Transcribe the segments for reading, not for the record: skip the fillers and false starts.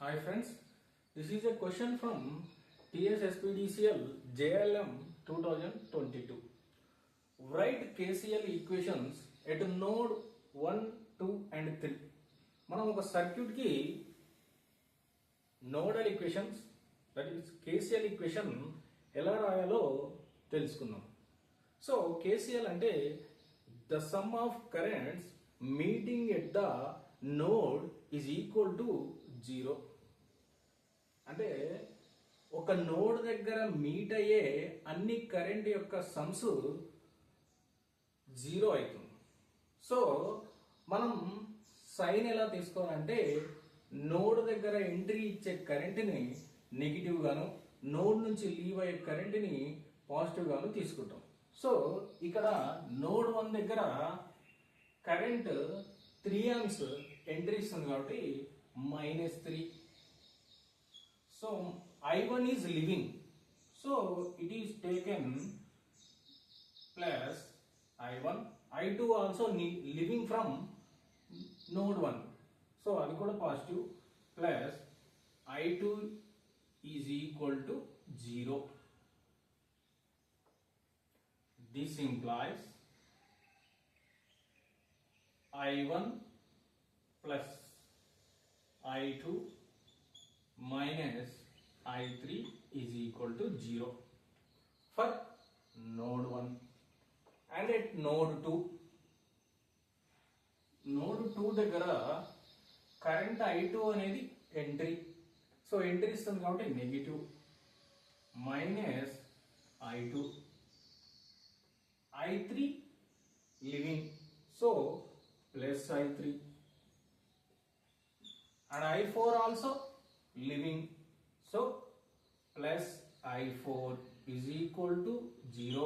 Hi friends, this is a question from TSSPDCL JLM 2022. Write KCL equations at node 1, 2 and 3. మనం ఒక circuit కి nodal equations that is KCL equation ఎలా రాయాలో తెలుసుకుందాం. So KCL అంటే the sum of currents meeting at the node is equal to 0. అంటే ఒక node దగ్గర మీట్ అయ్యే అన్ని కరెంట్ యొక్క సమ్స్ 0 అవుతుంది. సో మనం సైన్ ఎలా తీసుకోవాలంటే నోడ్ దగ్గర ఎంట్రీ ఇచ్చే కరెంట్ని నెగిటివ్ గాను, నోడ్ నుంచి లీవ్ అయ్యే కరెంట్ని పాజిటివ్ గాను తీసుకుంటాం. సో ఇక్కడ నోడ్ 1 దగ్గర కరెంట్ 3 amps ఎంట్రీ ఇస్తుంది కాబట్టి -3. So I1 is leaving, so it is taken plus I1. I2 also leaving from node 1, so అది కూడా positive, plus I2 is equal to 0. This implies I1 plus I2 minus I3 is equal to 0 for node 1. And at node 2, node 2 దగ్గర current I2 అనేది entry, so entry ఇస్తుంది కాబట్టి negative, minus I2, I3 living, so plus I3, and I4 also living, so plus I4 is equal to 0.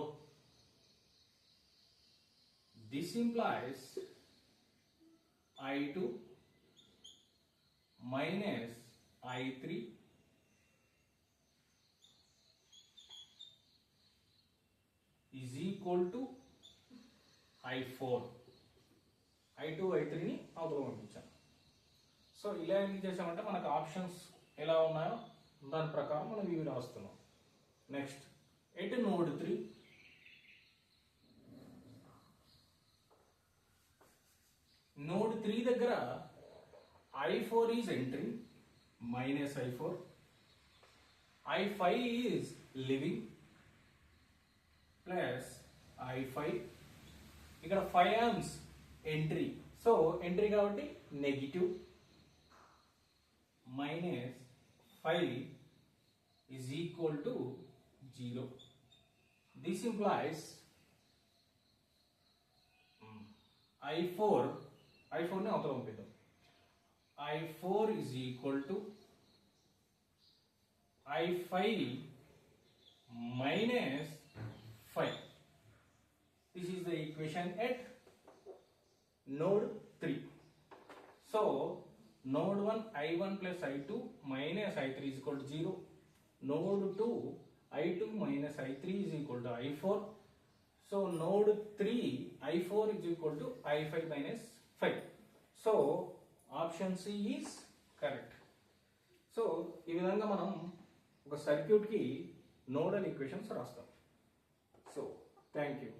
This implies I2 minus I3 is equal to I4. I2 I3ని అవతల పంపించాను. So ఇలా ఏం చేసామంటే మనకు options ఎలా ఉన్నాయో దాని ప్రకారం మనం ఇవి రాస్తున్నాం. నెక్స్ట్ ఎట్ నోడ్ 3, నోడ్ 3 దగ్గర I4 is entry, minus I4, I5 is living, plus I5, ఇక్కడ 5 amps ఎంట్రీ, సో ఎంట్రీ కాబట్టి negative, minus 5 is equal to 0. This implies I4 ని అవతల పంపిద్దాం. I4 is equal to I5 minus 5. This is the equation at node 3. So node 1 I1 plus I2 minus I3 is equal to 0. Node 2 I2 minus I3 is equal to I4. So node 3 I4 is equal to I5 minus 5. So option C is correct. So ఈ విధంగా మనం ఒక circuit కి nodal equations రాస్తాం. So thank you.